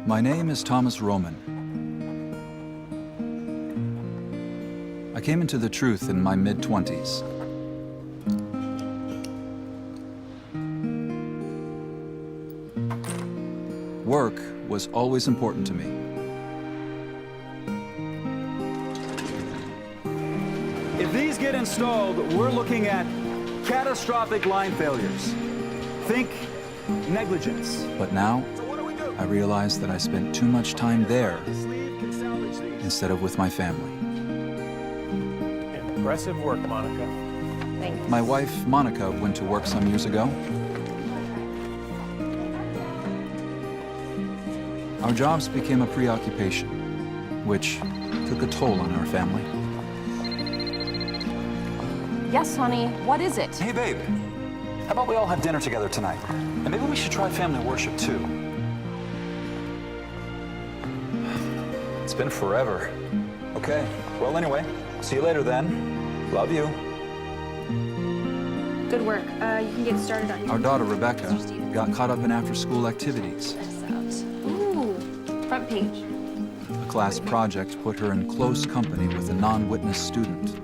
My name is Thomas Roman. I came into the truth in my mid-20s. Work was always important to me. If these get installed, we're looking at catastrophic line failures. Think negligence. But now, I realize that I spent too much time there instead of with my family. Impressive work, Monica. Thanks. My wife, Monica, went to work some years ago. Our jobs became a preoccupation, which took a toll on our family. Yes, honey. What is it? Hey, babe. How about we all have dinner together tonight? And maybe we should try family worship, too. It's been forever. Okay. Well, anyway, see you later then. Love you. Good work. You can get started on your... Our daughter, Rebecca, got caught up in after-school activities. Ooh, front page. A class project put her in close company with a non-witness student.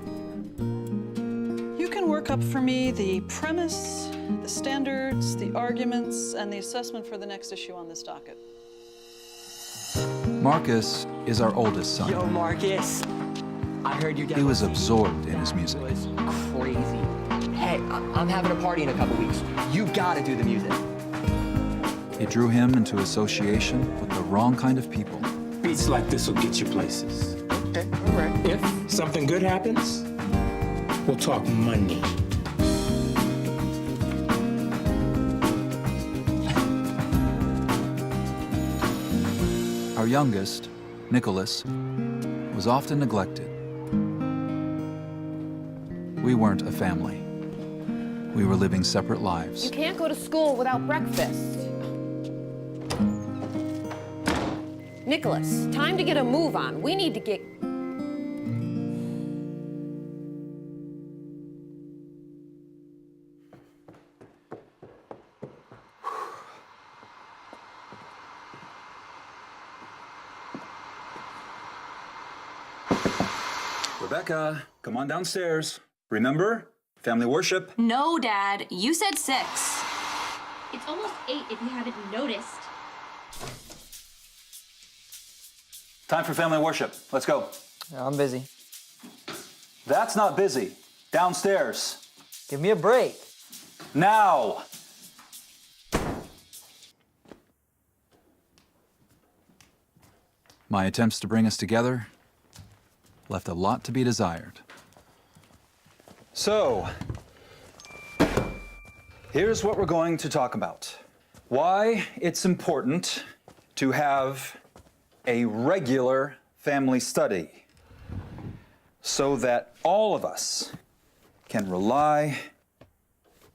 You can work up for me the premise, the standards, the arguments, and the assessment for the next issue on this docket. Marcus is our oldest son. Yo, Marcus. I heard your dad. He was absorbed in his music. Was crazy. Hey, I'm having a party in a couple weeks. You gotta do the music. It drew him into association with the wrong kind of people. Beats like this will get you places. Okay, all right. If something good happens, we'll talk money. Our youngest, Nicholas, was often neglected. We weren't a family. We were living separate lives. You can't go to school without breakfast. Nicholas, time to get a move on. We need to get... Rebecca, come on downstairs. Remember? Family worship. No, Dad. You said 6. It's almost 8 if you haven't noticed. Time for family worship. Let's go. I'm busy. That's not busy. Downstairs. Give me a break. Now. My attempts to bring us together left a lot to be desired. So, here's what we're going to talk about. Why it's important to have a regular family study so that all of us can rely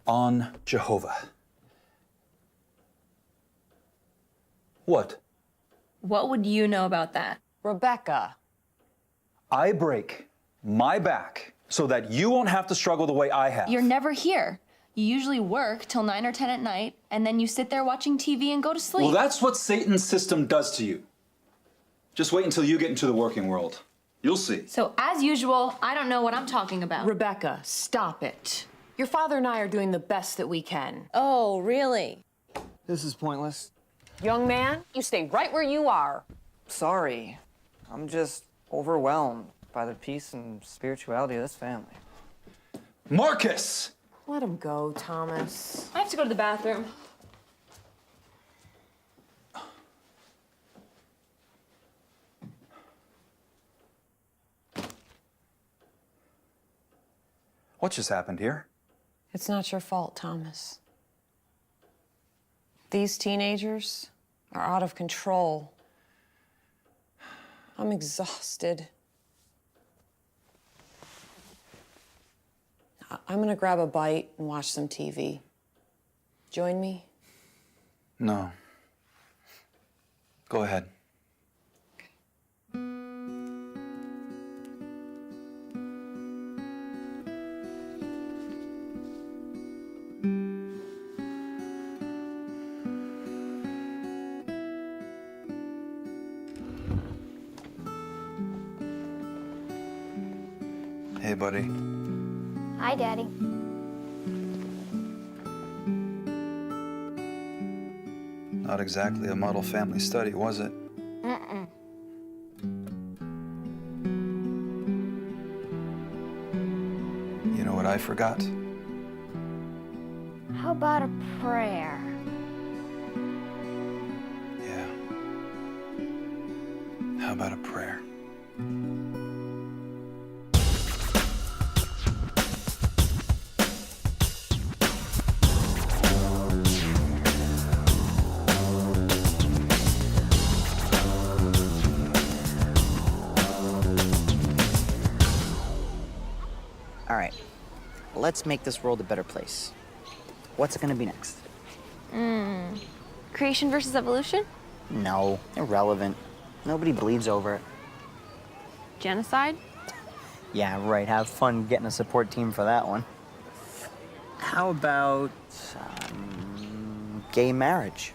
on Jehovah. What? What would you know about that? Rebecca. I break my back so that you won't have to struggle the way I have. You're never here. You usually work till 9 or 10 at night, and then you sit there watching TV and go to sleep. Well, that's what Satan's system does to you. Just wait until you get into the working world. You'll see. So, as usual, I don't know what I'm talking about. Rebecca, stop it. Your father and I are doing the best that we can. Oh, really? This is pointless. Young man, you stay right where you are. Sorry. I'm just overwhelmed by the peace and spirituality of this family. Marcus! Let him go, Thomas. I have to go to the bathroom. What just happened here? It's not your fault, Thomas. These teenagers are out of control. I'm exhausted. I'm gonna grab a bite and watch some TV. Join me? No. Go ahead. Hey, buddy. Hi, Daddy. Not exactly a model family study, was it? Mm-mm. You know what I forgot? How about a prayer? Yeah. How about a prayer? All right, let's make this world a better place. What's gonna be next? Creation versus evolution? No, irrelevant. Nobody bleeds over it. Genocide? Yeah, right, have fun getting a support team for that one. How about, gay marriage?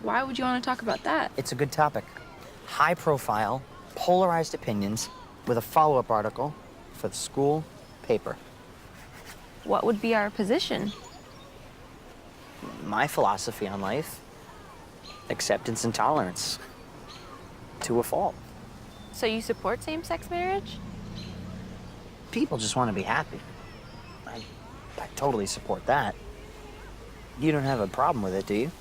Why would you want to talk about that? It's a good topic. High profile, polarized opinions with a follow-up article for the school paper. What would be our position? My philosophy on life, acceptance and tolerance to a fault. So you support same-sex marriage? People just want to be happy. I totally support that. You don't have a problem with it, do you?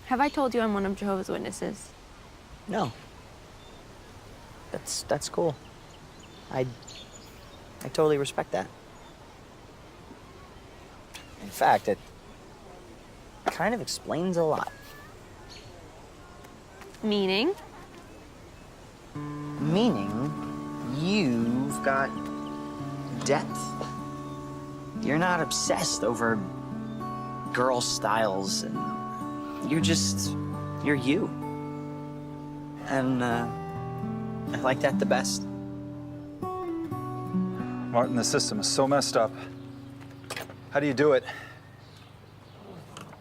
Have I told you I'm one of Jehovah's Witnesses? No. That's cool. I totally respect that. In fact, it kind of explains a lot. Meaning? Meaning, you've got depth. You're not obsessed over girl styles, and you're you. And I like that the best. Martin, the system is so messed up. How do you do it?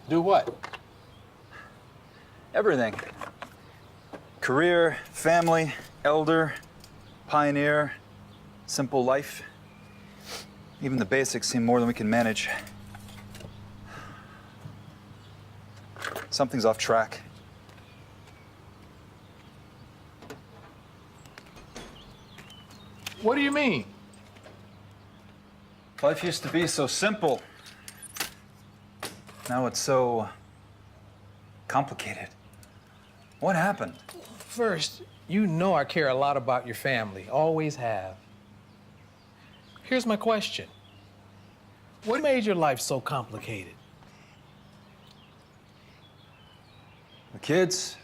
Do what? Everything. Career, family, elder, pioneer, simple life. Even the basics seem more than we can manage. Something's off track. What do you mean? Life used to be so simple. Now it's so complicated. What happened? First, you know I care a lot about your family. Always have. Here's my question. What made your life so complicated? The kids,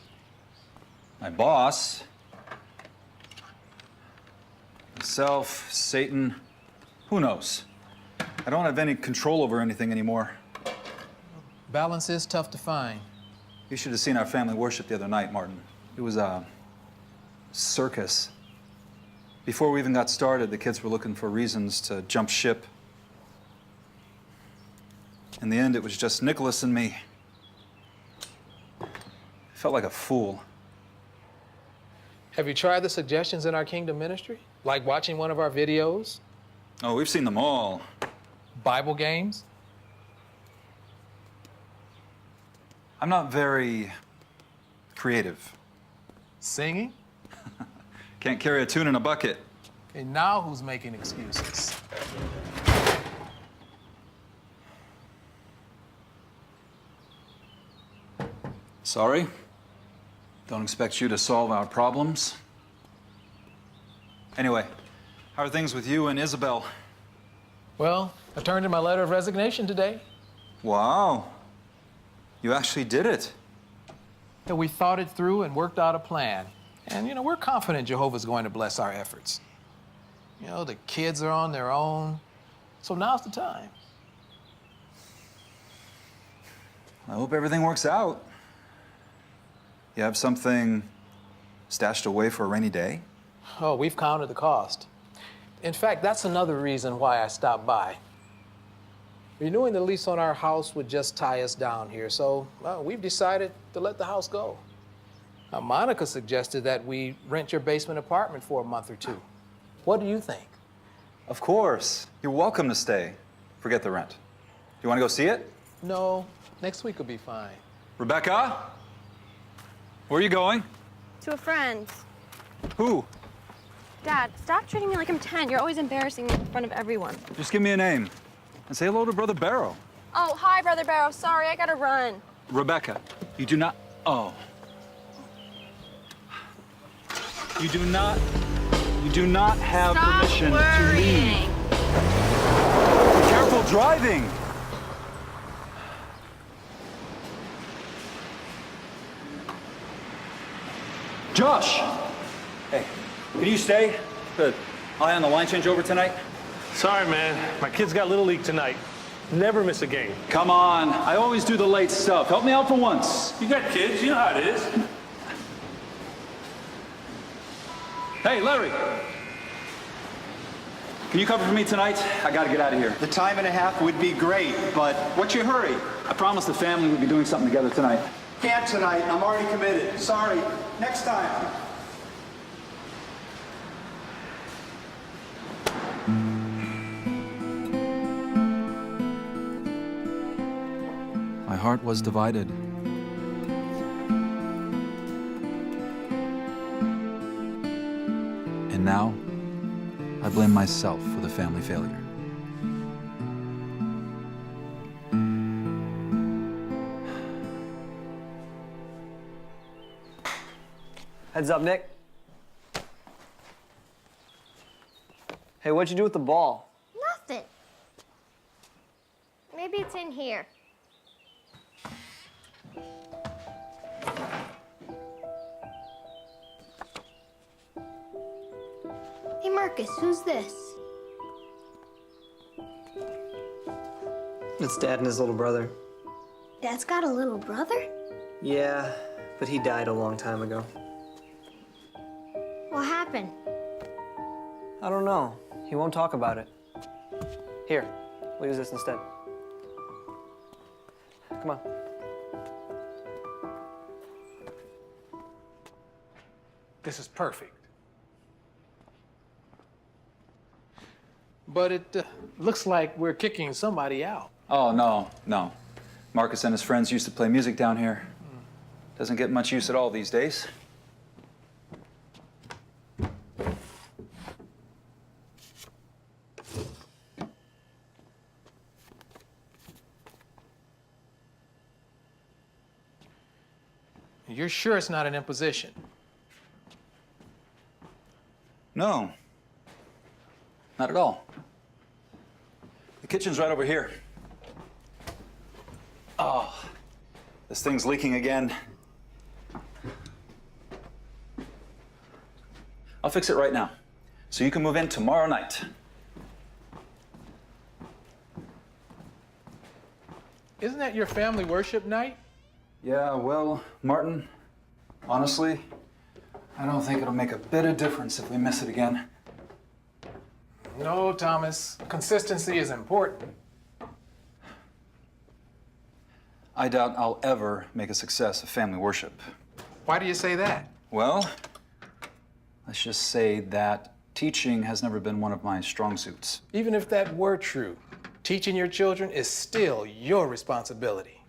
my boss, myself, Satan, who knows? I don't have any control over anything anymore. Balance is tough to find. You should have seen our family worship the other night, Martin. It was a circus. Before we even got started, the kids were looking for reasons to jump ship. In the end, it was just Nicholas and me. I felt like a fool. Have you tried the suggestions in our Kingdom ministry? Like watching one of our videos? Oh, we've seen them all. Bible games? I'm not very creative. Singing? Can't carry a tune in a bucket. And now who's making excuses? Sorry. Don't expect you to solve our problems. Anyway, how are things with you and Isabel? Well, I turned in my letter of resignation today. Wow. You actually did it. And we thought it through and worked out a plan. And, you know, we're confident Jehovah's going to bless our efforts. You know, the kids are on their own. So now's the time. I hope everything works out. You have something stashed away for a rainy day? Oh, we've counted the cost. In fact, that's another reason why I stopped by. Renewing the lease on our house would just tie us down here, so we've decided to let the house go. Monica suggested that we rent your basement apartment for a month or two. What do you think? Of course. You're welcome to stay. Forget the rent. Do you want to go see it? No, next week will be fine. Rebecca? Where are you going? To a friend. Who? Dad, stop treating me like I'm 10. You're always embarrassing me in front of everyone. Just give me a name. And say hello to Brother Barrow. Oh, hi, Brother Barrow. Sorry, I gotta run. Rebecca, you do not... Oh. You do not have permission to leave. Be careful driving. Josh! Hey, can you stay? The eye on the line changeover tonight? Sorry, man. My kid's got Little League tonight. Never miss a game. Come on, I always do the late stuff. Help me out for once. You got kids, you know how it is. Hey, Larry. Can you cover for me tonight? I gotta get out of here. The time and a half would be great, but what's your hurry? I promised the family we'd be doing something together tonight. Can't tonight. I'm already committed. Sorry. Next time. My heart was divided. And now, I blame myself for the family failure. Heads up, Nick. Hey, what'd you do with the ball? Nothing. Maybe it's in here. Hey, Marcus, who's this? It's Dad and his little brother. Dad's got a little brother? Yeah, but he died a long time ago. What happened? I don't know. He won't talk about it. Here, we'll use this instead. Come on. This is perfect. But it looks like we're kicking somebody out. Oh, no. Marcus and his friends used to play music down here. Doesn't get much use at all these days. You're sure it's not an imposition? No. Not at all. The kitchen's right over here. Oh, this thing's leaking again. I'll fix it right now, so you can move in tomorrow night. Isn't that your family worship night? Yeah, well, Martin, honestly, I don't think it'll make a bit of difference if we miss it again. No, Thomas. Consistency is important. I doubt I'll ever make a success of family worship. Why do you say that? Well, let's just say that teaching has never been one of my strong suits. Even if that were true, teaching your children is still your responsibility.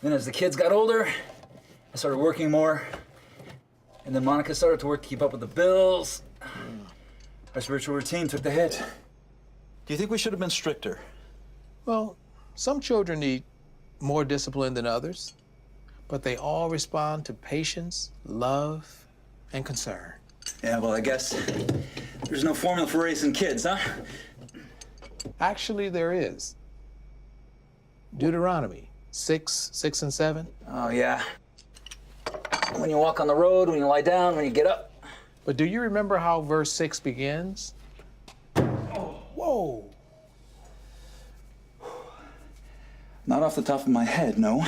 Then as the kids got older, I started working more. And then Monica started to work to keep up with the bills. Our spiritual routine took the hit. Do you think we should have been stricter? Well, some children need more discipline than others, but they all respond to patience, love, and concern. Yeah, well, I guess there's no formula for raising kids, huh? Actually, there is. Deuteronomy 6, 6, and 7. Oh, yeah. When you walk on the road, when you lie down, when you get up. But do you remember how verse 6 begins? Whoa. Not off the top of my head, no.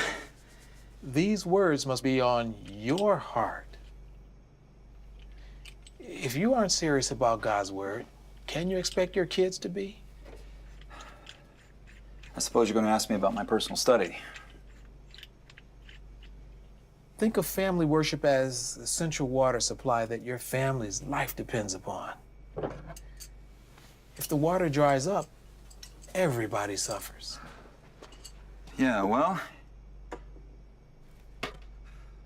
These words must be on your heart. If you aren't serious about God's word, can you expect your kids to be? I suppose you're going to ask me about my personal study. Think of family worship as the essential water supply that your family's life depends upon. If the water dries up, everybody suffers. Yeah, well,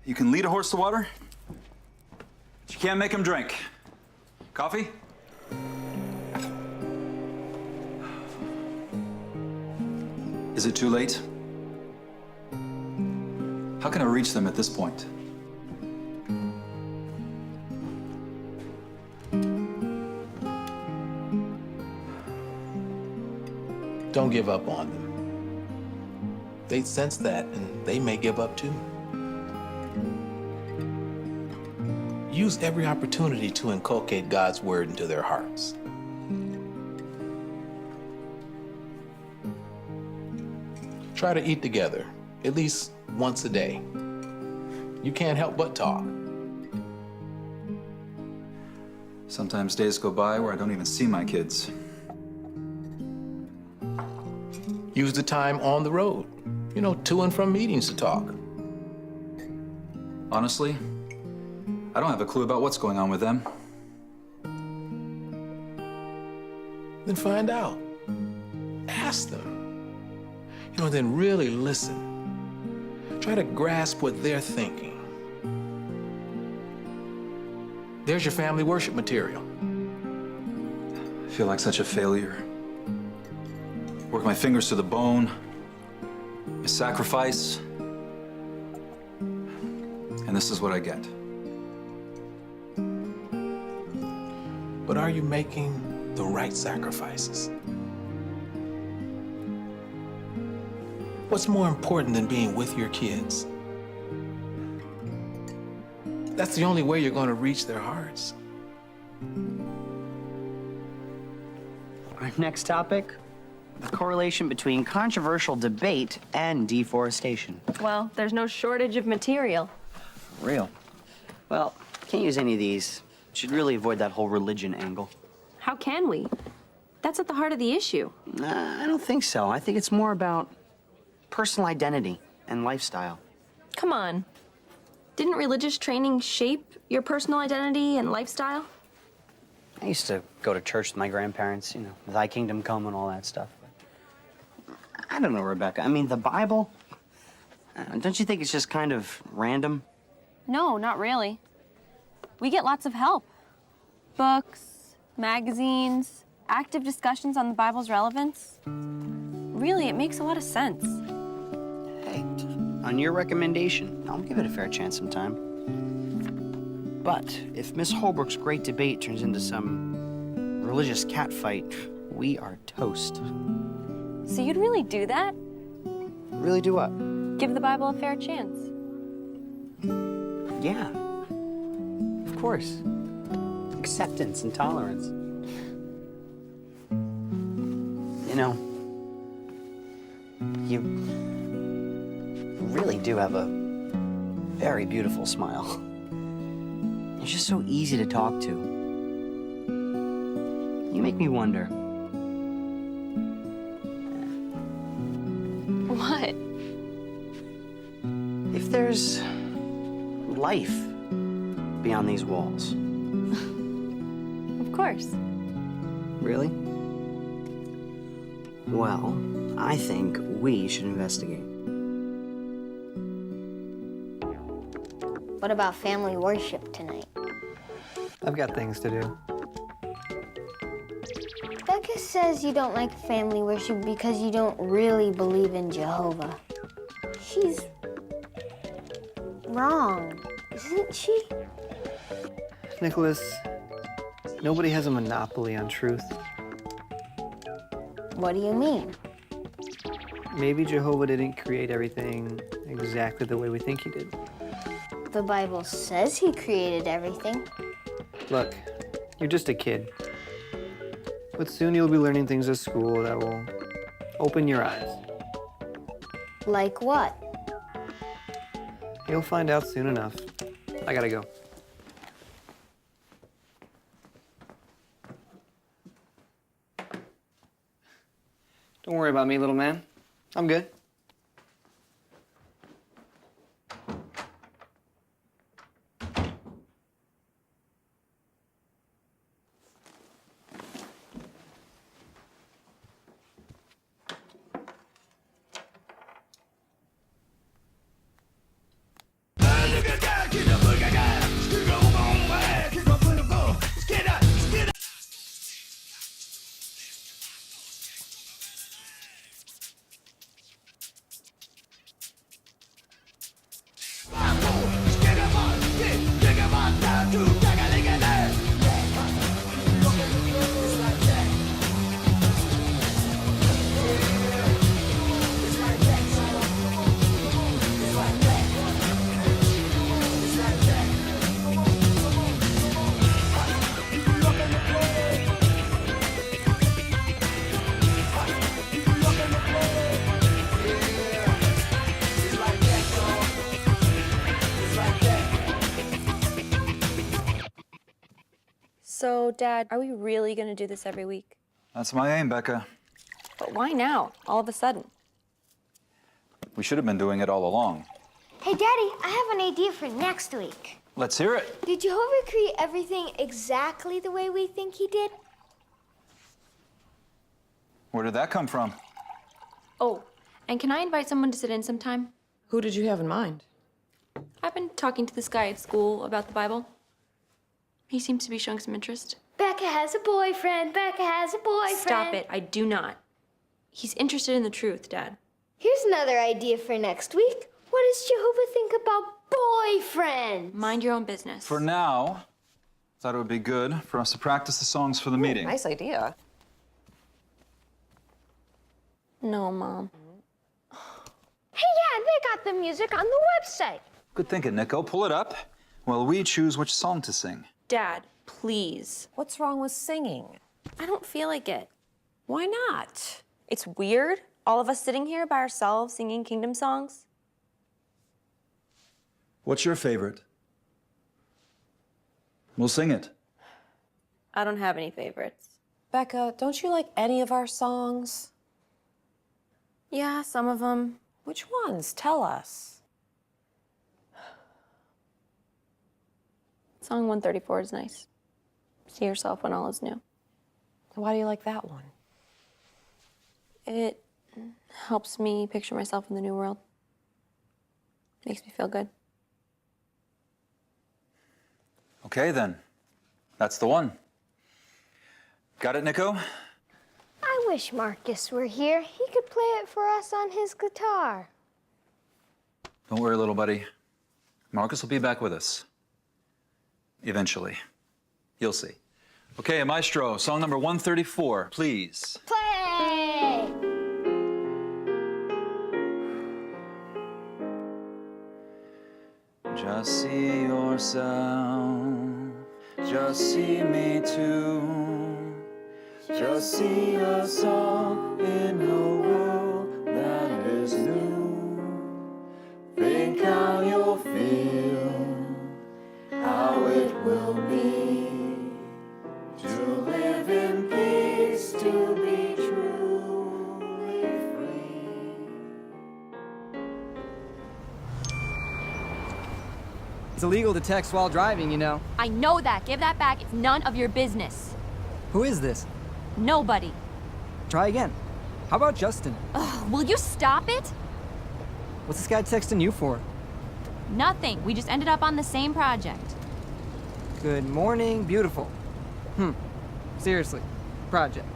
you can lead a horse to water, but you can't make him drink. Coffee? Is it too late? How can I reach them at this point? Don't give up on them. They sense that, and they may give up too. Use every opportunity to inculcate God's word into their hearts. Try to eat together, at least once a day. You can't help but talk. Sometimes days go by where I don't even see my kids. Use the time on the road, to and from meetings to talk. Honestly, I don't have a clue about what's going on with them. Then find out. Ask them. Then really listen. Try to grasp what they're thinking. There's your family worship material. I feel like such a failure. Work my fingers to the bone. I sacrifice. And this is what I get. But are you making the right sacrifices? What's more important than being with your kids? That's the only way you're going to reach their hearts. Our next topic, the correlation between controversial debate and deforestation. Well, there's no shortage of material. Real. Well, can't use any of these. Should really avoid that whole religion angle. How can we? That's at the heart of the issue. I don't think so. I think it's more about personal identity and lifestyle. Come on. Didn't religious training shape your personal identity and lifestyle? I used to go to church with my grandparents, thy kingdom come and all that stuff. But I don't know, Rebecca. I mean, the Bible, don't you think it's just kind of random? No, not really. We get lots of help. Books, magazines, active discussions on the Bible's relevance. Really, it makes a lot of sense. Hey, on your recommendation, I'll give it a fair chance sometime. But if Miss Holbrook's great debate turns into some religious catfight, we are toast. So you'd really do that? Really do what? Give the Bible a fair chance. Yeah. Of course. Acceptance and tolerance. You really do have a very beautiful smile. You're just so easy to talk to. You make me wonder. What? If there's life beyond these walls. Of course. Really? Well, I think we should investigate. What about family worship tonight? I've got things to do. Becca says you don't like family worship because you don't really believe in Jehovah. She's wrong, isn't she? Nicholas, nobody has a monopoly on truth. What do you mean? Maybe Jehovah didn't create everything exactly the way we think he did. The Bible says he created everything. Look, you're just a kid. But soon you'll be learning things at school that will open your eyes. Like what? You'll find out soon enough. I gotta go. Don't worry about me, little man. I'm good. So, Dad, are we really gonna do this every week? That's my aim, Becca. But why now, all of a sudden? We should have been doing it all along. Hey, Daddy, I have an idea for next week. Let's hear it. Did Jehovah create everything exactly the way we think he did? Where did that come from? Oh, and can I invite someone to sit in sometime? Who did you have in mind? I've been talking to this guy at school about the Bible. He seems to be showing some interest. Becca has a boyfriend. Becca has a boyfriend. Stop it. I do not. He's interested in the truth, Dad. Here's another idea for next week. What does Jehovah think about boyfriends? Mind your own business. For now, I thought it would be good for us to practice the songs for the meeting. Nice idea. No, Mom. Hey, yeah, they got the music on the website. Good thinking, Nico. Pull it up while we choose which song to sing. Dad, please. What's wrong with singing? I don't feel like it. Why not? It's weird, all of us sitting here by ourselves singing kingdom songs. What's your favorite? We'll sing it. I don't have any favorites. Becca, don't you like any of our songs? Yeah, some of them. Which ones? Tell us. Song 134 is nice. See yourself when all is new. Why do you like that one? It helps me picture myself in the new world. Makes me feel good. Okay, then. That's the one. Got it, Nico? I wish Marcus were here. He could play it for us on his guitar. Don't worry, little buddy. Marcus will be back with us. Eventually. You'll see. Okay, Maestro, song number 134, please. Play! Just see yourself, just see me too. Just see us all in a world that is new. Think how you'll feel, how it will be to live in peace, to be truly free. It's illegal to text while driving, you know. I know that. Give that back. It's none of your business. Who is this? Nobody. Try again. How about Justin? Ugh, will you stop it? What's this guy texting you for? Nothing. We just ended up on the same project. Good morning, beautiful. Seriously, project.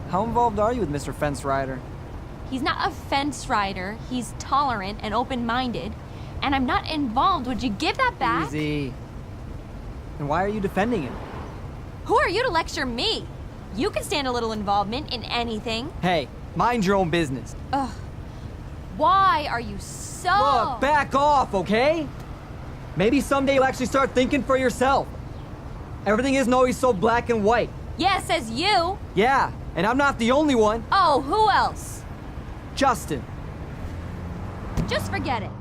How involved are you with Mr. Fence Rider? He's not a fence rider. He's tolerant and open-minded. And I'm not involved. Would you give that back? Easy. And why are you defending him? Who are you to lecture me? You can stand a little involvement in anything. Hey, mind your own business. Ugh. Why are you so... Look, back off, okay? Maybe someday you'll actually start thinking for yourself. Everything isn't always so black and white. Yeah, says you. Yeah, and I'm not the only one. Oh, who else? Justin. Just forget it.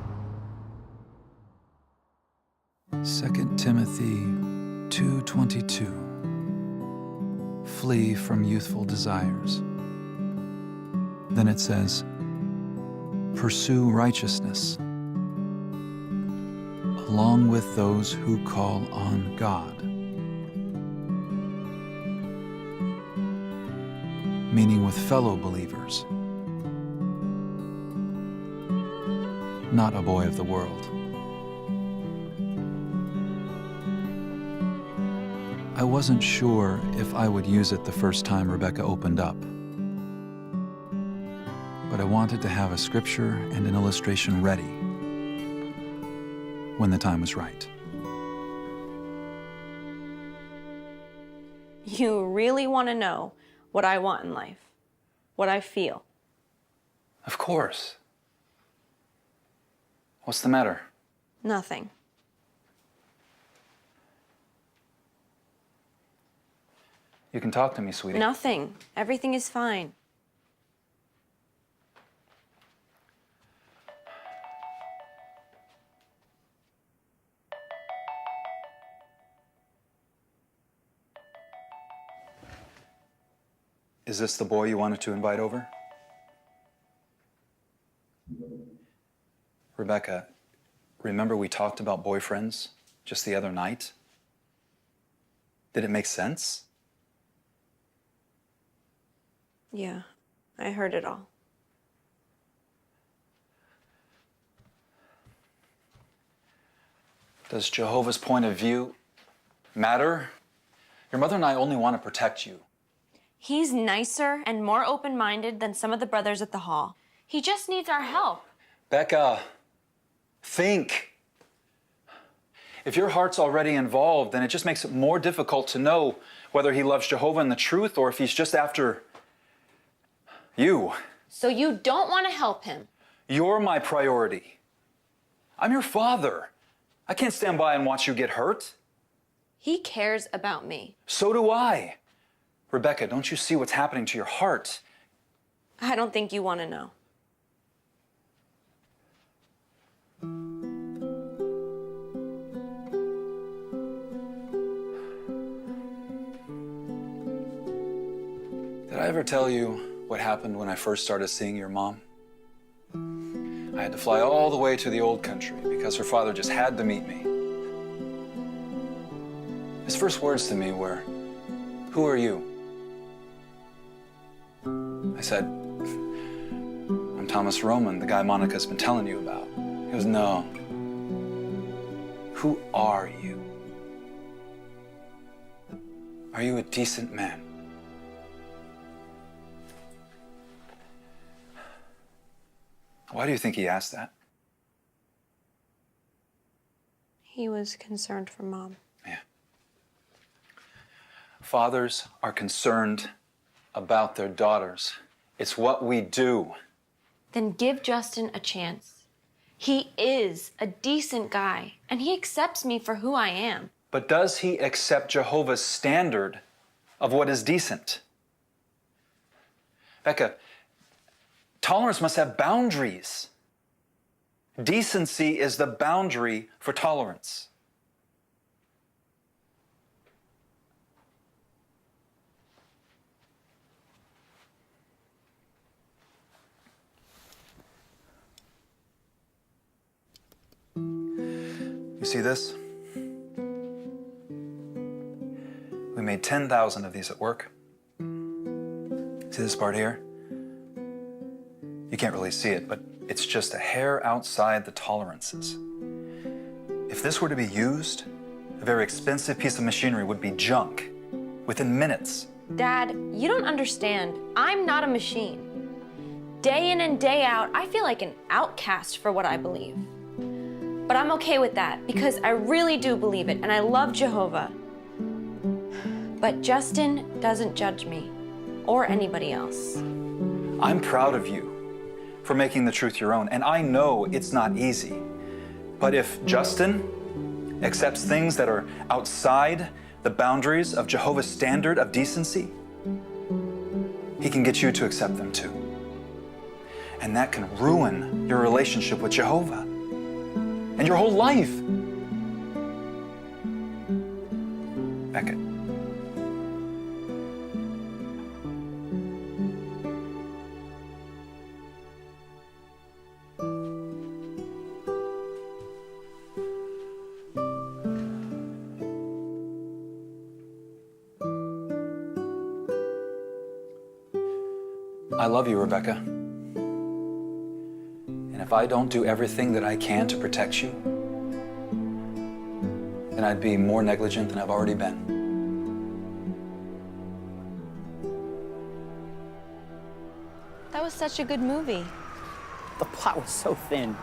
2 Timothy 2:22. Flee from youthful desires. Then it says, pursue righteousness, along with those who call on God. Meaning with fellow believers, not a boy of the world. I wasn't sure if I would use it the first time Rebecca opened up, but I wanted to have a scripture and an illustration ready when the time was right. You really want to know what I want in life, what I feel. Of course. What's the matter? Nothing. You can talk to me, sweetie. Nothing. Everything is fine. Is this the boy you wanted to invite over? Rebecca, remember we talked about boyfriends just the other night? Did it make sense? Yeah, I heard it all. Does Jehovah's point of view matter? Your mother and I only want to protect you. He's nicer and more open-minded than some of the brothers at the hall. He just needs our help. Becca, think. If your heart's already involved, then it just makes it more difficult to know whether he loves Jehovah and the truth or if he's just after you. So you don't want to help him? You're my priority. I'm your father. I can't stand by and watch you get hurt. He cares about me. So do I. Rebecca, don't you see what's happening to your heart? I don't think you want to know. Did I ever tell you what happened when I first started seeing your mom? I had to fly all the way to the old country because her father just had to meet me. His first words to me were, "Who are you?" I said, "I'm Thomas Roman, the guy Monica's been telling you about." He goes, "No. Who are you? Are you a decent man?" Why do you think he asked that? He was concerned for Mom. Yeah. Fathers are concerned about their daughters. It's what we do. Then give Justin a chance. He is a decent guy, and he accepts me for who I am. But does he accept Jehovah's standard of what is decent? Becca, tolerance must have boundaries. Decency is the boundary for tolerance. You see this? We made 10,000 of these at work. See this part here? You can't really see it, but it's just a hair outside the tolerances. If this were to be used, a very expensive piece of machinery would be junk within minutes. Dad, you don't understand. I'm not a machine. Day in and day out, I feel like an outcast for what I believe. But I'm okay with that because I really do believe it and I love Jehovah. But Justin doesn't judge me or anybody else. I'm proud of you for making the truth your own, and I know it's not easy. But if Justin accepts things that are outside the boundaries of Jehovah's standard of decency, he can get you to accept them too. And that can ruin your relationship with Jehovah and your whole life. Beckett. I love you, Rebecca. And if I don't do everything that I can to protect you, then I'd be more negligent than I've already been. That was such a good movie. The plot was so thin.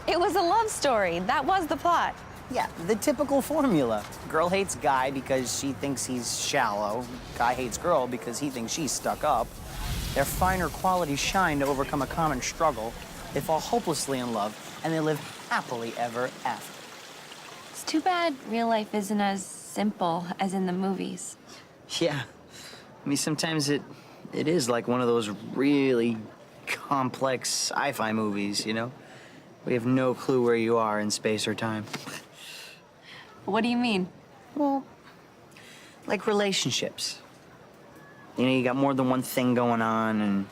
It was a love story. That was the plot. Yeah, the typical formula. Girl hates guy because she thinks he's shallow. Guy hates girl because he thinks she's stuck up. Their finer qualities shine to overcome a common struggle. They fall hopelessly in love, and they live happily ever after. It's too bad real life isn't as simple as in the movies. Yeah. I mean, sometimes it is like one of those really complex sci-fi movies, you know? We have no clue where you are in space or time. What do you mean? Well, like relationships. You know, you got more than one thing going on, and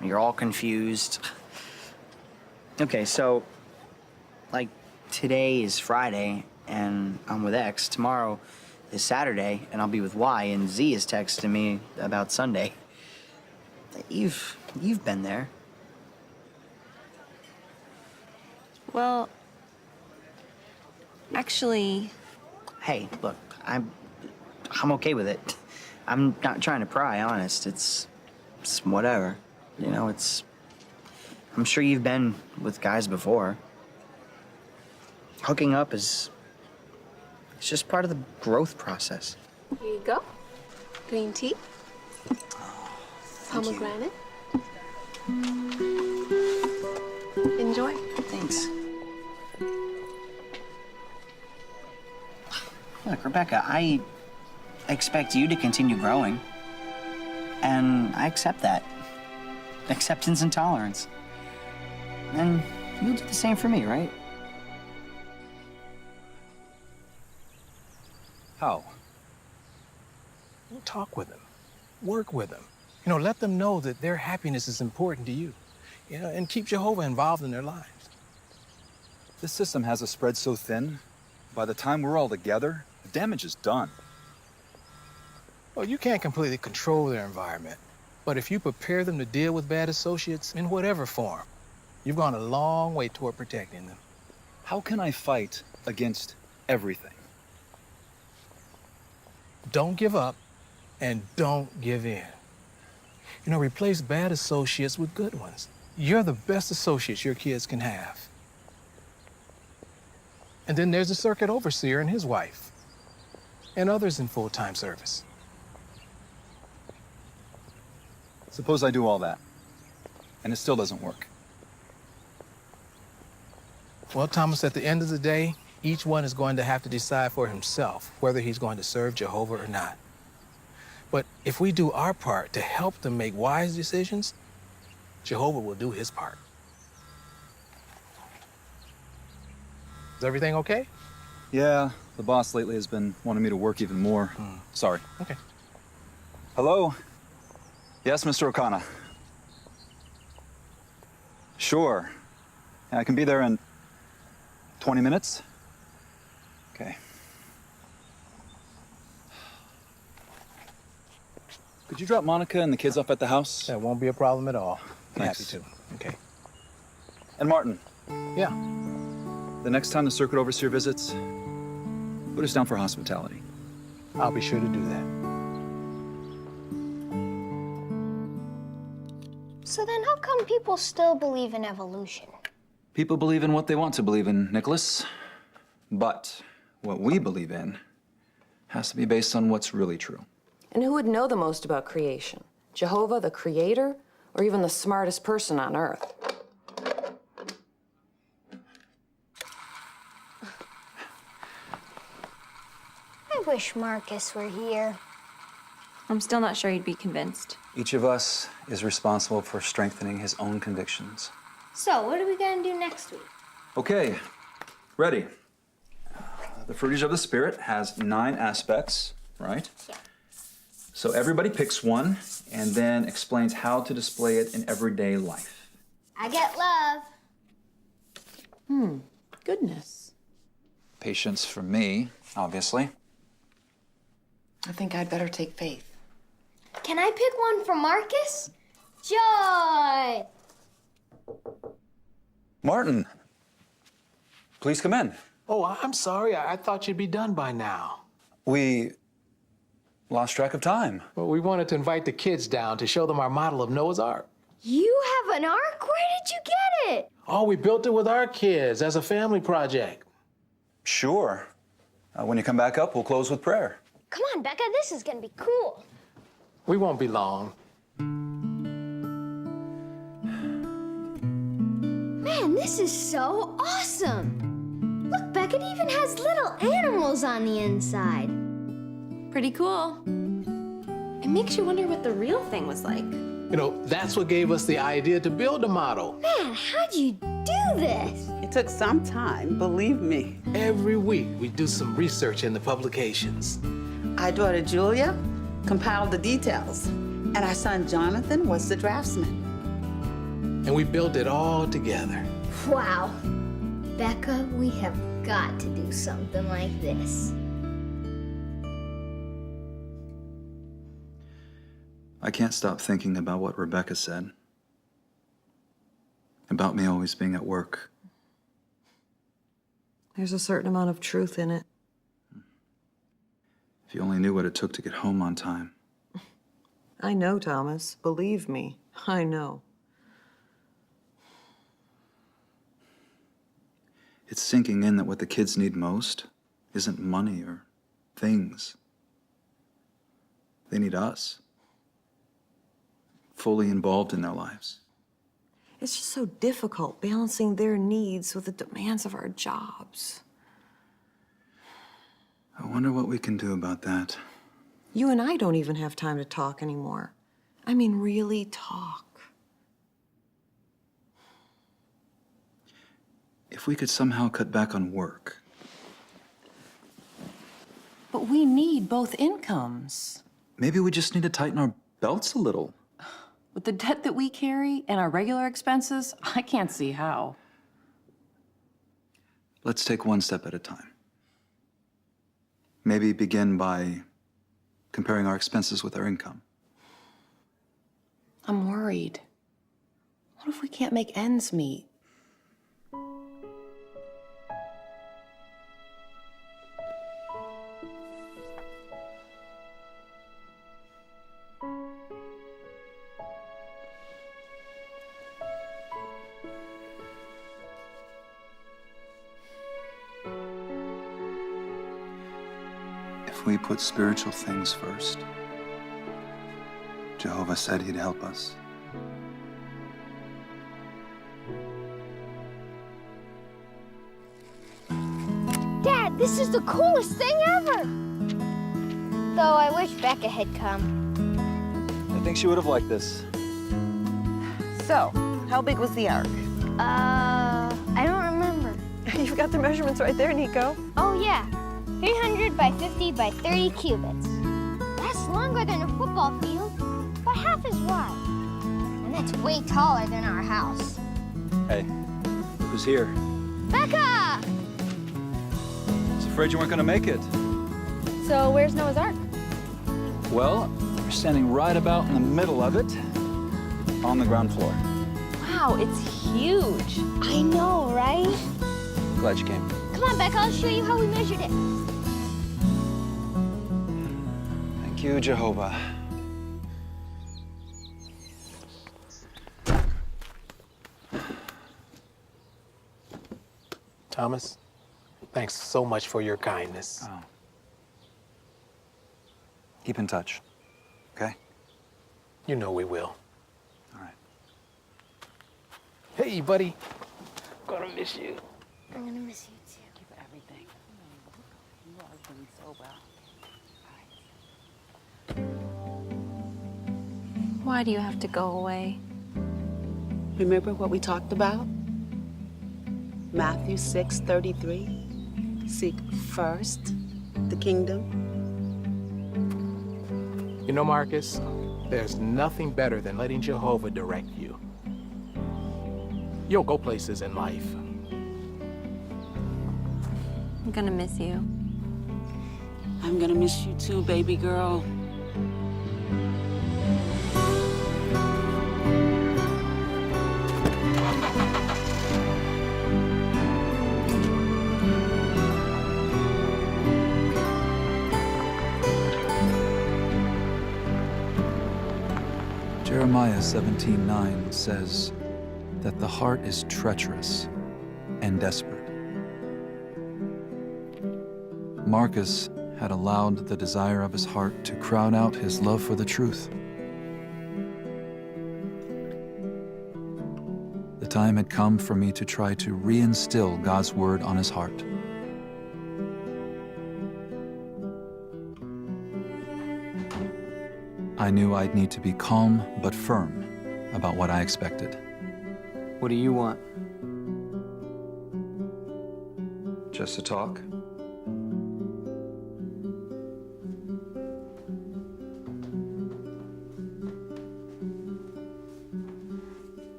you're all confused. Okay, so, like, today is Friday, and I'm with X. Tomorrow is Saturday, and I'll be with Y, and Z is texting me about Sunday. You've been there. Well, actually... Hey, look, I'm okay with it. I'm not trying to pry, honest. It's whatever. You know, I'm sure you've been with guys before. Hooking up it's just part of the growth process. Here you go. Green tea. Thank you. Pomegranate. Enjoy. Thanks. Look, Rebecca, I expect you to continue growing. And I accept that. Acceptance and tolerance. And you'll do the same for me, right? How? Well, talk with them. Work with them. You know, let them know that their happiness is important to you. You know, and keep Jehovah involved in their lives. This system has us spread so thin, by the time we're all together, the damage is done. Well, you can't completely control their environment, but if you prepare them to deal with bad associates in whatever form, you've gone a long way toward protecting them. How can I fight against everything? Don't give up and don't give in. You know, replace bad associates with good ones. You're the best associates your kids can have. And then there's the circuit overseer and his wife, and others in full-time service. Suppose I do all that, and it still doesn't work. Well, Thomas, at the end of the day, each one is going to have to decide for himself whether he's going to serve Jehovah or not. But if we do our part to help them make wise decisions, Jehovah will do his part. Is everything okay? Yeah, the boss lately has been wanting me to work even more. Sorry. Okay. Hello? Yes, Mr. O'Connor. Sure. Yeah, I can be there in 20 minutes? Okay. Could you drop Monica and the kids off at the house? That won't be a problem at all. Thanks. Happy to. Okay. And Martin. Yeah. The next time the circuit overseer visits, put us down for hospitality. I'll be sure to do that. So then how come people still believe in evolution? People believe in what they want to believe in, Nicholas. But what we believe in has to be based on what's really true. And who would know the most about creation? Jehovah, the creator, or even the smartest person on earth? I wish Marcus were here. I'm still not sure he'd be convinced. Each of us is responsible for strengthening his own convictions. So, what are we gonna do next week? Okay, ready. The fruitage of the Spirit has 9 aspects, right? Yeah. So everybody picks one and then explains how to display it in everyday life. I get love. Goodness. Patience for me, obviously. I think I'd better take faith. Can I pick one for Marcus? Joy! Martin, please come in. Oh, I'm sorry. I thought you'd be done by now. We lost track of time. Well, we wanted to invite the kids down to show them our model of Noah's Ark. You have an ark? Where did you get it? Oh, we built it with our kids as a family project. Sure. When you come back up, we'll close with prayer. Come on, Becca, this is gonna be cool. We won't be long. Man, this is so awesome. Look, Becca, it even has little animals on the inside. Pretty cool. It makes you wonder what the real thing was like. You know, that's what gave us the idea to build a model. Man, how'd you do this? It took some time, believe me. Every week, we do some research in the publications. Our daughter Julia compiled the details, and our son Jonathan was the draftsman. And we built it all together. Wow. Becca, we have got to do something like this. I can't stop thinking about what Rebecca said. About me always being at work. There's a certain amount of truth in it. If you only knew what it took to get home on time. I know, Thomas. Believe me, I know. It's sinking in that what the kids need most isn't money or things. They need us. Fully involved in their lives. It's just so difficult balancing their needs with the demands of our jobs. I wonder what we can do about that. You and I don't even have time to talk anymore. I mean, really talk. If we could somehow cut back on work. But we need both incomes. Maybe we just need to tighten our belts a little. With the debt that we carry and our regular expenses, I can't see how. Let's take one step at a time. Maybe begin by comparing our expenses with our income. I'm worried. What if we can't make ends meet? If we put spiritual things first, Jehovah said he'd help us. Dad, this is the coolest thing ever. Though I wish Becca had come. I think she would have liked this. So, how big was the ark? I don't remember. You've got the measurements right there, Nico. Oh, yeah. 300 by 50 by 30 cubits. That's longer than a football field, but half as wide. And that's way taller than our house. Hey, who's here? Becca! I was afraid you weren't gonna make it. So where's Noah's Ark? Well, you're standing right about in the middle of it, on the ground floor. Wow, it's huge. I know, right? Glad you came. Come on, Becca, I'll show you how we measured it. Thank you, Jehovah. Thomas, thanks so much for your kindness. Oh. Keep in touch, okay? You know we will. All right. Hey, buddy. Gonna miss you. I'm gonna miss you too. Give everything. You are doing so well. Why do you have to go away? Remember what we talked about? Matthew 6:33. Seek first the kingdom. You know, Marcus, there's nothing better than letting Jehovah direct you. You'll go places in life. I'm gonna miss you. I'm gonna miss you too, baby girl. Jeremiah 17:9 says that the heart is treacherous and desperate. Marcus had allowed the desire of his heart to crowd out his love for the truth. The time had come for me to try to reinstill God's word on his heart. I knew I'd need to be calm but firm about what I expected. What do you want? Just to talk?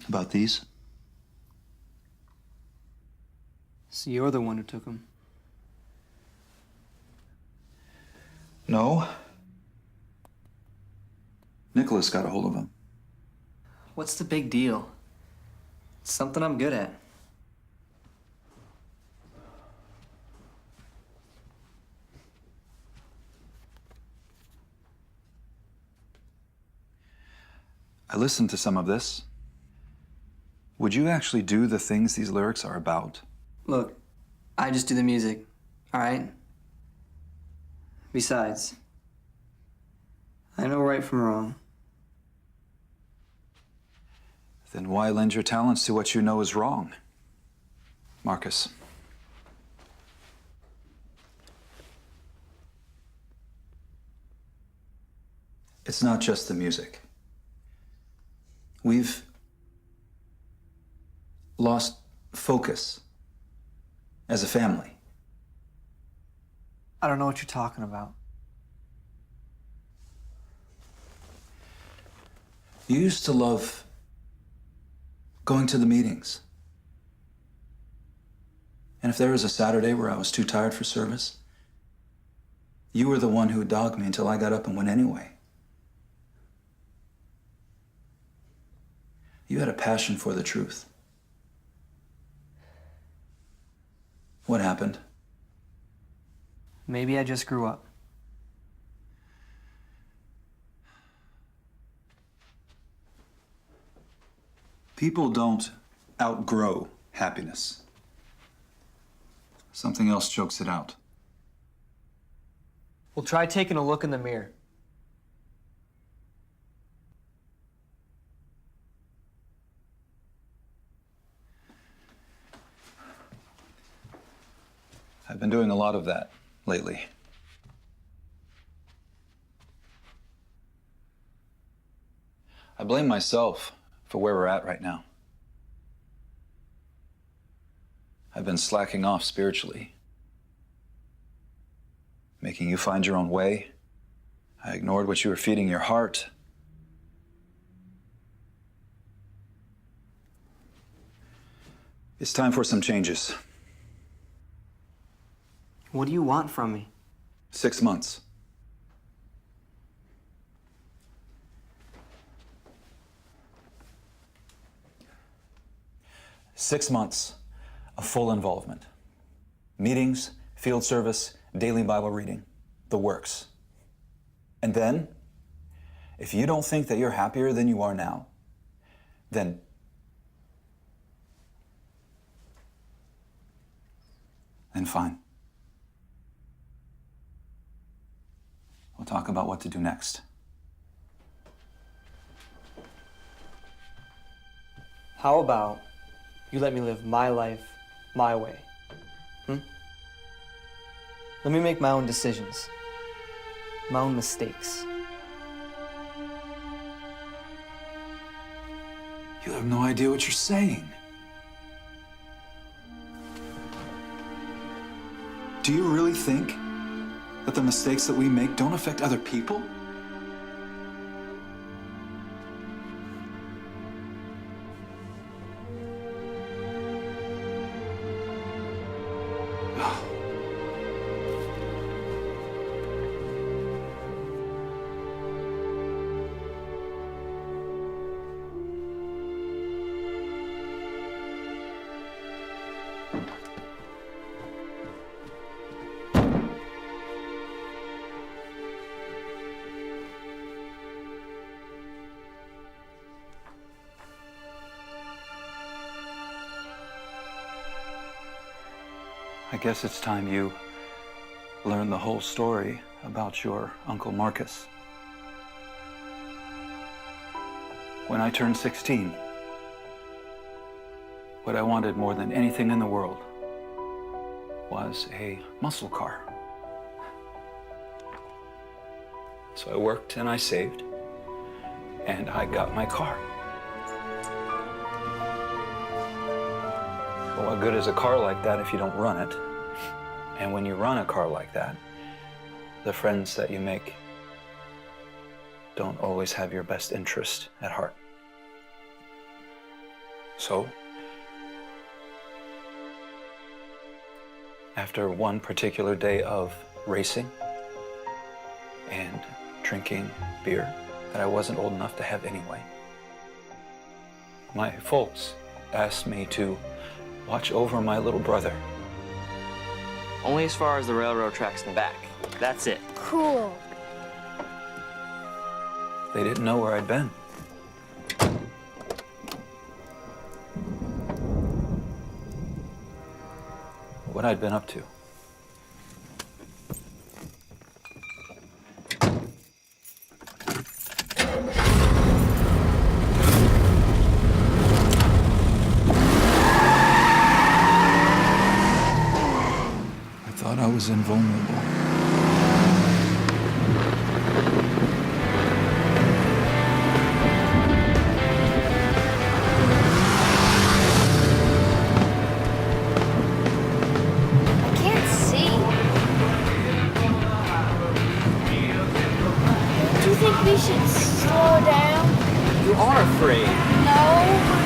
About these? So you're the one who took them. No. Nicholas got a hold of them. What's the big deal? It's something I'm good at. I listened to some of this. Would you actually do the things these lyrics are about? Look, I just do the music, all right? Besides, I know right from wrong. Then why lend your talents to what you know is wrong? Marcus. It's not just the music. We've lost focus as a family. I don't know what you're talking about. You used to love going to the meetings. And if there was a Saturday where I was too tired for service, you were the one who would dog me until I got up and went anyway. You had a passion for the truth. What happened? Maybe I just grew up. People don't outgrow happiness. Something else chokes it out. Well, try taking a look in the mirror. I've been doing a lot of that lately. I blame myself for where we're at right now. I've been slacking off spiritually, making you find your own way. I ignored what you were feeding your heart. It's time for some changes. What do you want from me? 6 months. Six months of full involvement. Meetings, field service, daily Bible reading, the works. And then, if you don't think that you're happier than you are now, then fine. We'll talk about what to do next. How about you let me live my life my way? Let me make my own decisions, my own mistakes. You have no idea what you're saying. Do you really think that the mistakes that we make don't affect other people? guess it's time you learn the whole story about your Uncle Marcus. When I turned 16, what I wanted more than anything in the world was a muscle car. So I worked and I saved, and I got my car. But what good is a car like that if you don't run it? And when you run a car like that, the friends that you make don't always have your best interest at heart. So, after one particular day of racing and drinking beer that I wasn't old enough to have anyway, my folks asked me to watch over my little brother. Only as far as the railroad tracks and back. That's it. Cool. They didn't know where I'd been. What I'd been up to. I thought I was invulnerable. We should slow down. You are afraid. No.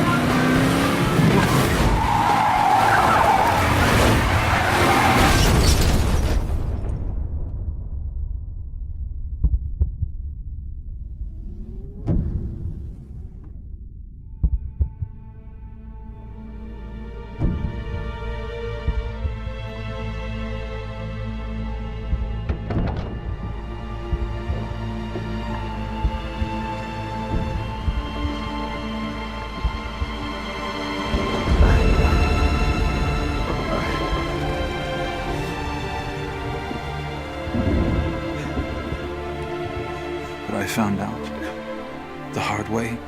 I found out the hard way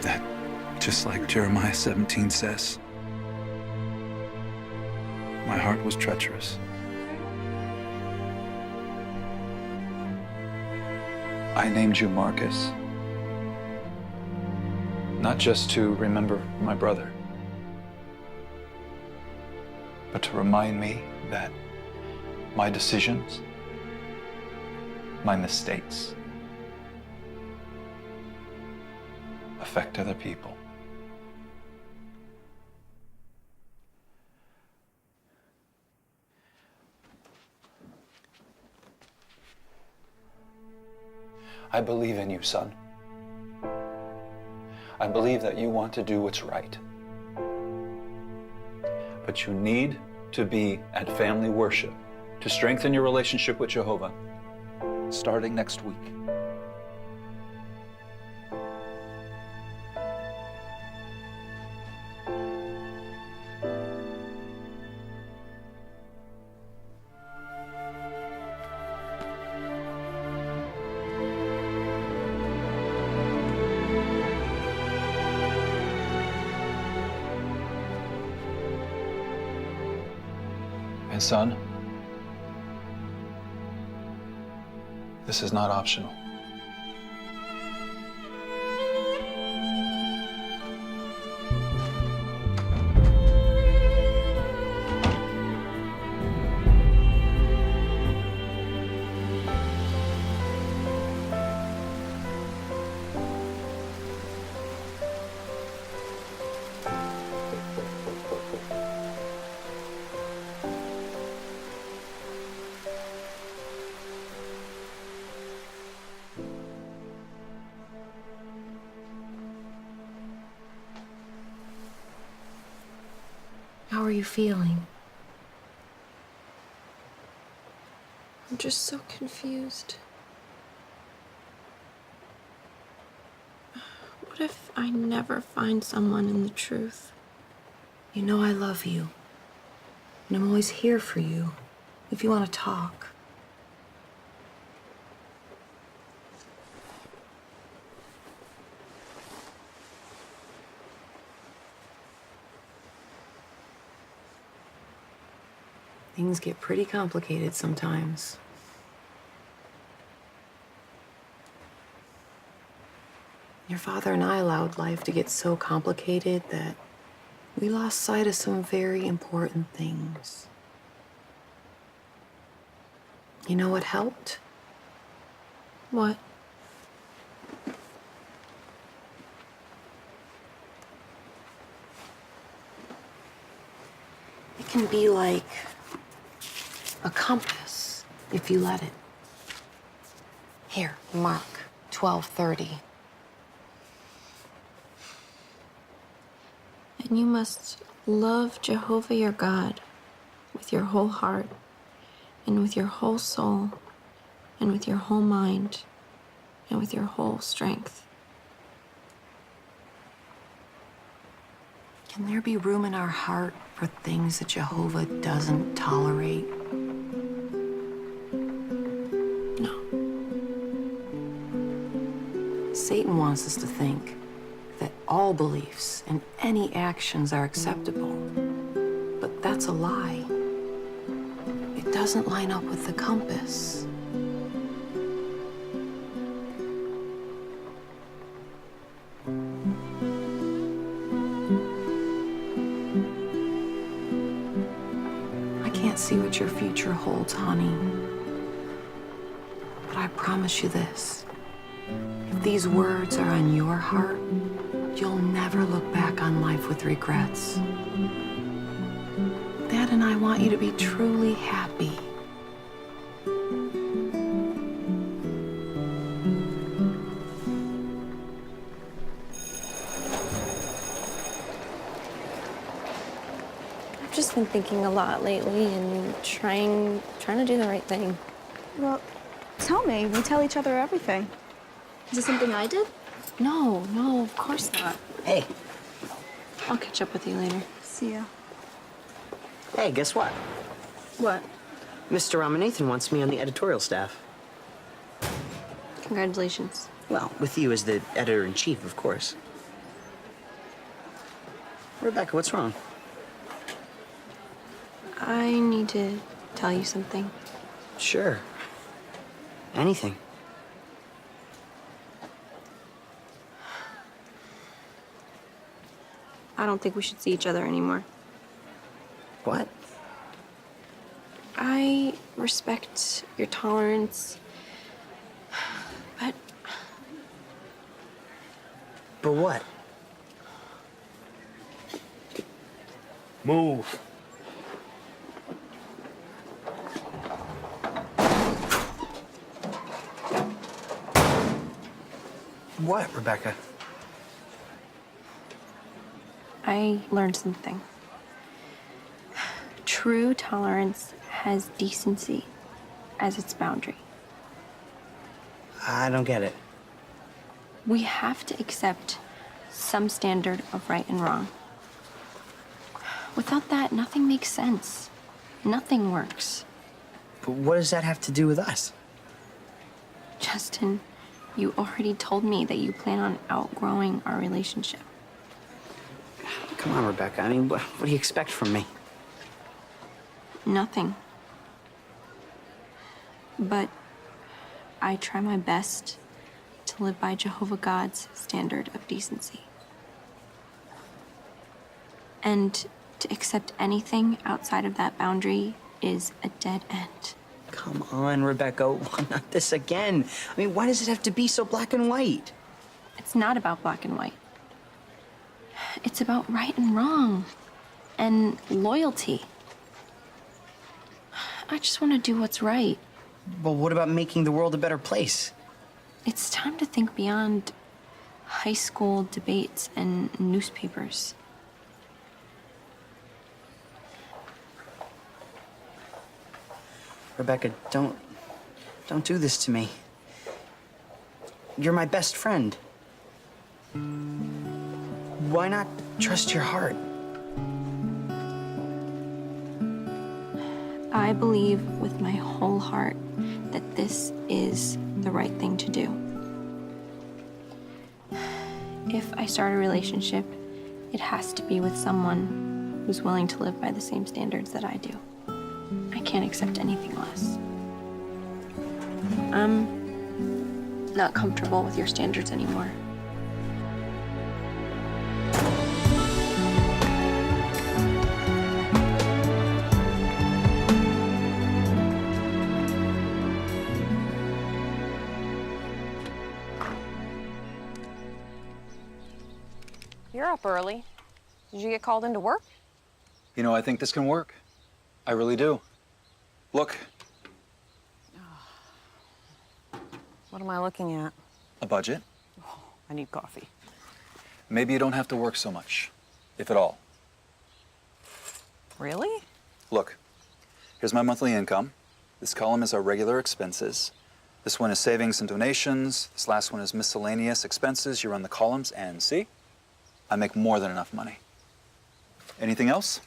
that, just like Jeremiah 17 says, my heart was treacherous. I named you Marcus, not just to remember my brother, but to remind me that my decisions, my mistakes, affect other people. I believe in you, son. I believe that you want to do what's right. But you need to be at family worship to strengthen your relationship with Jehovah, starting next week. And son, this is not optional. How are you feeling? I'm just so confused. What if I never find someone in the truth? You know I love you. And I'm always here for you if you want to talk. Things get pretty complicated sometimes. Your father and I allowed life to get so complicated that we lost sight of some very important things. You know what helped? What? It can be like a compass, if you let it. Here, mark 12:30. And you must love Jehovah your God with your whole heart, and with your whole soul, and with your whole mind, and with your whole strength. Can there be room in our heart for things that Jehovah doesn't tolerate? No. Satan wants us to think that all beliefs and any actions are acceptable. But that's a lie. It doesn't line up with the compass. I can't see what your future holds, honey. But I promise you this. If these words are on your heart, you'll never look back on life with regrets. Dad and I want you to be truly happy. I've just been thinking a lot lately and trying to do the right thing. Well, tell me. We tell each other everything. Is this something I did? No, of course not. Hey. I'll catch up with you later. See ya. Hey, guess what? What? Mr. Ramanathan wants me on the editorial staff. Congratulations. Well, with you as the editor-in-chief, of course. Rebecca, what's wrong? I need to tell you something. Sure. Anything. I don't think we should see each other anymore. What? I respect your tolerance, but... But what? Move. What, Rebecca? I learned something. True tolerance has decency as its boundary. I don't get it. We have to accept some standard of right and wrong. Without that, nothing makes sense. Nothing works. But what does that have to do with us? Justin, you already told me that you plan on outgrowing our relationship. Come on, Rebecca. I mean, what do you expect from me? Nothing. But I try my best to live by Jehovah God's standard of decency. And to accept anything outside of that boundary is a dead end. Come on, Rebecca. Not this again. I mean, why does it have to be so black and white? It's not about black and white. It's about right and wrong and loyalty. I just want to do what's right. Well, what about making the world a better place? It's time to think beyond high school debates and newspapers. Rebecca, don't do this to me. You're my best friend. Why not trust your heart? I believe with my whole heart that this is the right thing to do. If I start a relationship, it has to be with someone who's willing to live by the same standards that I do. I can't accept anything less. I'm not comfortable with your standards anymore. You're up early. Did you get called into work? You know, I think this can work. I really do. Look, What am I looking at? a budget. I need coffee. Maybe you don't have to work so much, if at all. Really? Look, here's my monthly income. This column is our regular expenses. This one is savings and donations. This last one is miscellaneous expenses. You run the columns and see, I make more than enough money. Anything else?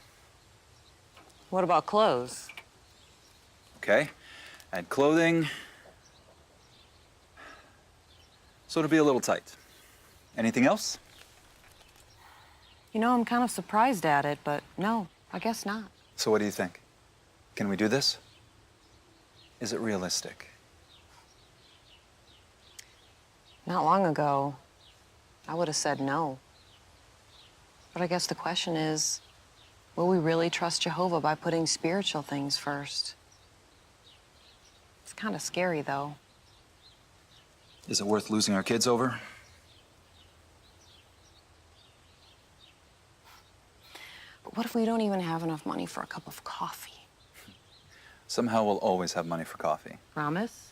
What about clothes? Okay, add clothing. So it'll be a little tight. Anything else? You know, I'm kind of surprised at it, but no, I guess not. So what do you think? Can we do this? Is it realistic? Not long ago, I would have said no. But I guess the question is, will we really trust Jehovah by putting spiritual things first? It's kind of scary, though. Is it worth losing our kids over? But what if we don't even have enough money for a cup of coffee? Somehow we'll always have money for coffee. Promise?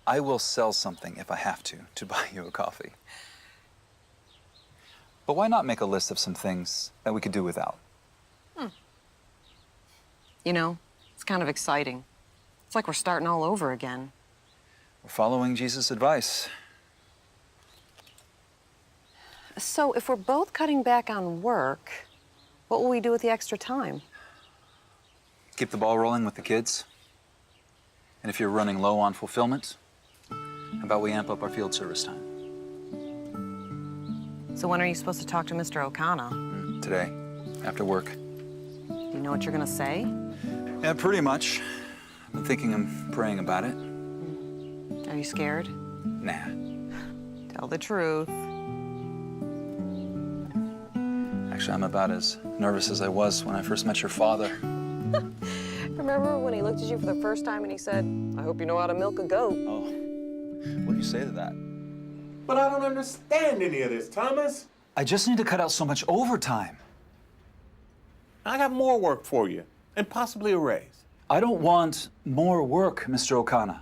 I will sell something if I have to buy you a coffee. But why not make a list of some things that we could do without? You know, it's kind of exciting. It's like we're starting all over again. We're following Jesus' advice. So if we're both cutting back on work, what will we do with the extra time? Keep the ball rolling with the kids. And if you're running low on fulfillment, how about we amp up our field service time? So when are you supposed to talk to Mr. O'Connor? Today, after work. Do you know what you're gonna say? Yeah, pretty much. I've been thinking and praying about it. Are you scared? Nah. Tell the truth. Actually, I'm about as nervous as I was when I first met your father. Remember when he looked at you for the first time and he said, I hope you know how to milk a goat? Oh, what do you say to that? But I don't understand any of this, Thomas. I just need to cut out so much overtime. I got more work for you, and possibly a raise. I don't want more work, Mr. O'Connor.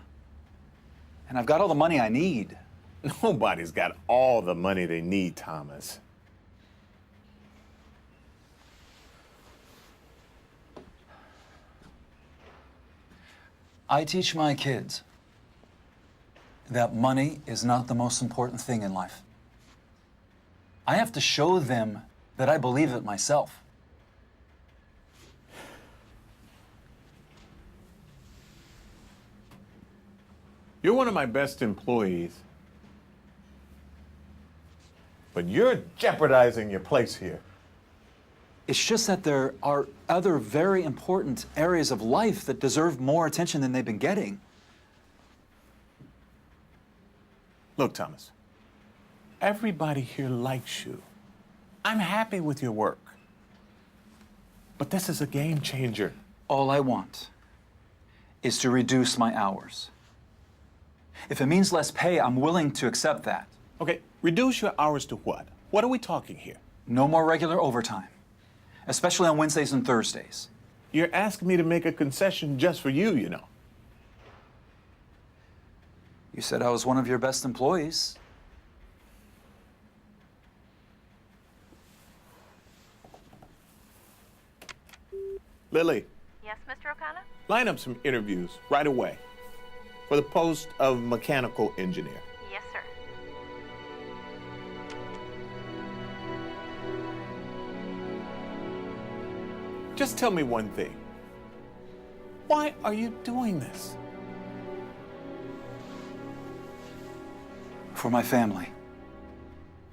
And I've got all the money I need. Nobody's got all the money they need, Thomas. I teach my kids that money is not the most important thing in life. I have to show them that I believe it myself. You're one of my best employees. But you're jeopardizing your place here. It's just that there are other very important areas of life that deserve more attention than they've been getting. Look, Thomas, everybody here likes you. I'm happy with your work. But this is a game changer. All I want is to reduce my hours. If it means less pay, I'm willing to accept that. Okay, reduce your hours to what? What are we talking here? No more regular overtime, especially on Wednesdays and Thursdays. You're asking me to make a concession just for you, you know. You said I was one of your best employees. Lily, Yes, Mr. O'Connor? line up some interviews right away for the post of mechanical engineer. Yes, sir. Just tell me one thing. Why are you doing this? For my family.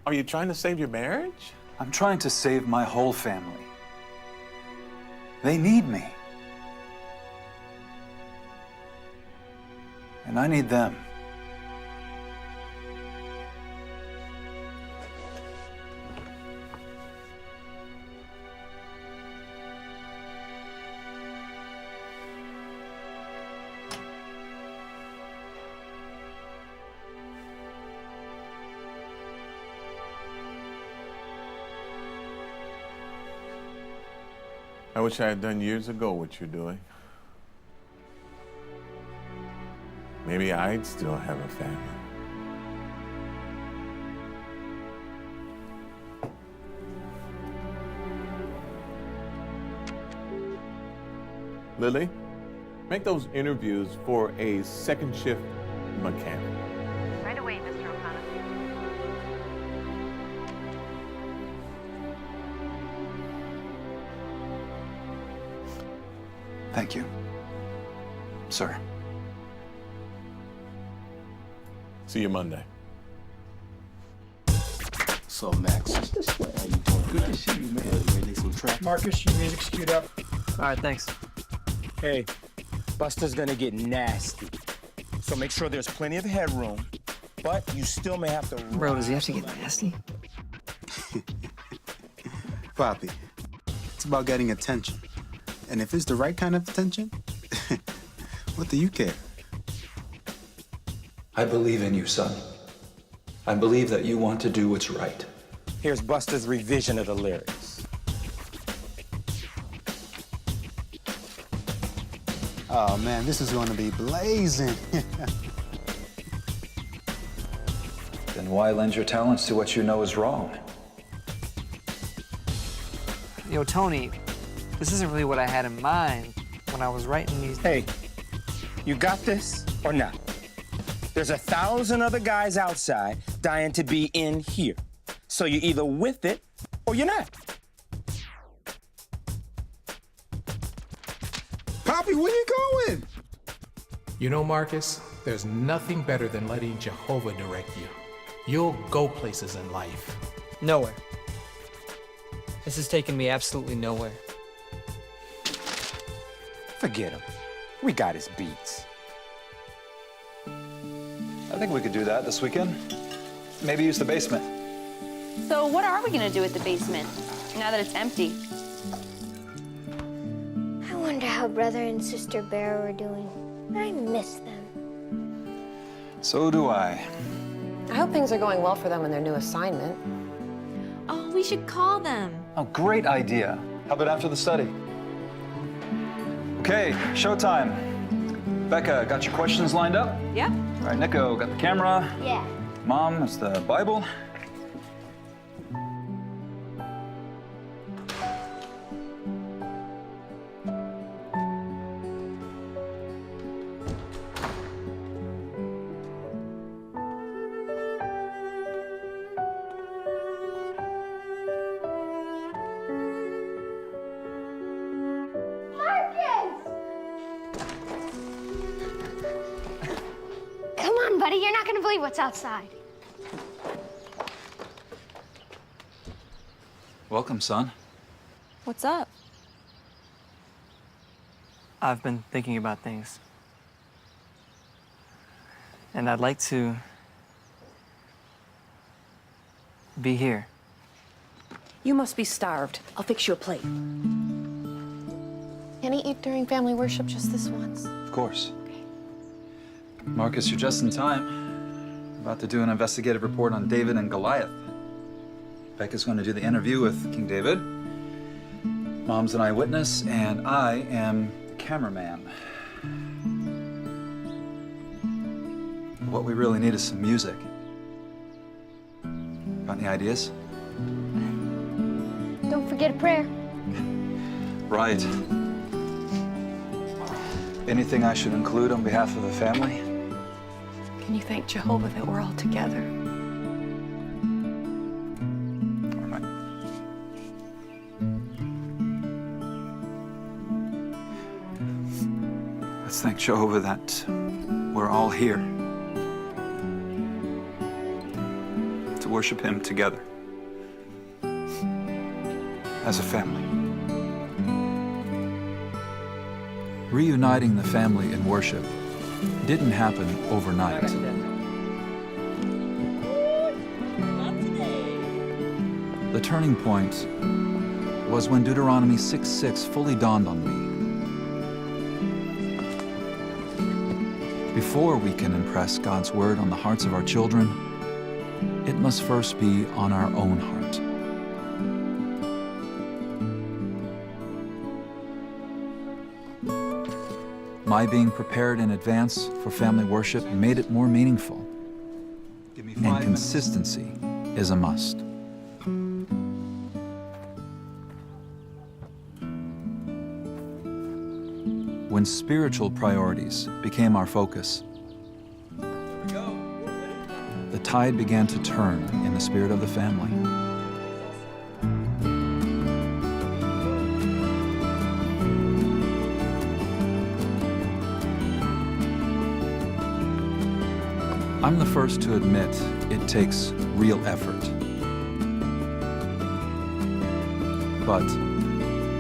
Are you trying to save your marriage? I'm trying to save my whole family. They need me. And I need them. I wish I had done years ago what you're doing. Maybe I'd still have a family. Lily, make those interviews for a second shift mechanic. Right away, Mr. O'Connor. Thank you, sir. See you Monday. So, Max, how you doing? Good to see you, man. You ready to make some track? Marcus, your music's queued up. All right, thanks. Hey, Buster's gonna get nasty. So make sure there's plenty of headroom, but you still may have to... Bro, does he have to get nasty? Poppy, it's about getting attention. And if it's the right kind of attention, what do you care? I believe in you, son. I believe that you want to do what's right. Here's Buster's revision of the lyrics. Oh, man, this is going to be blazing. Then why lend your talents to what you know is wrong? Yo, Tony, this isn't really what I had in mind when I was writing these. Hey, you got this or not? There's 1,000 other guys outside dying to be in here. So you're either with it or you're not. Poppy, where you going? You know, Marcus, there's nothing better than letting Jehovah direct you. You'll go places in life. Nowhere. This has taken me absolutely nowhere. Forget him. We got his beats. I think we could do that this weekend. Maybe use the basement. So what are we gonna do with the basement now that it's empty? I wonder how Brother and Sister Bear are doing. I miss them. So do I. I hope things are going well for them in their new assignment. Oh, we should call them. Oh, great idea. How about after the study? Okay, showtime. Becca, got your questions lined up? Yep. All right, Nico, got the camera? Yeah. Mom, it's the Bible. Come on, buddy. You're not going to believe what's outside. Welcome, son. What's up? I've been thinking about things. And I'd like to be here. You must be starved. I'll fix you a plate. Can he eat during family worship just this once? Of course. Marcus, you're just in time. About to do an investigative report on David and Goliath. Becca's going to do the interview with King David. Mom's an eyewitness, and I am the cameraman. What we really need is some music. Got any ideas? Don't forget a prayer. Right. Anything I should include on behalf of the family? Can you thank Jehovah that we're all together? All right. Jehovah, that we're all here to worship Him together as a family. Reuniting the family in worship didn't happen overnight. The turning point was when Deuteronomy 6:6 fully dawned on me. Before we can impress God's word on the hearts of our children, it must first be on our own heart. My being prepared in advance for family worship made it more meaningful, and consistency is a must. When spiritual priorities became our focus, the tide began to turn in the spirit of the family. I'm the first to admit it takes real effort. But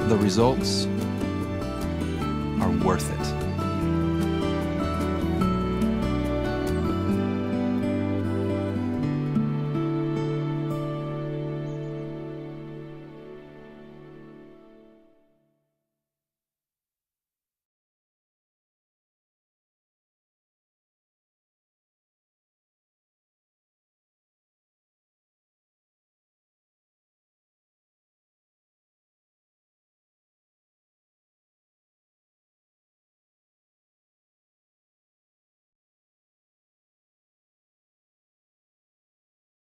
the results are worth it.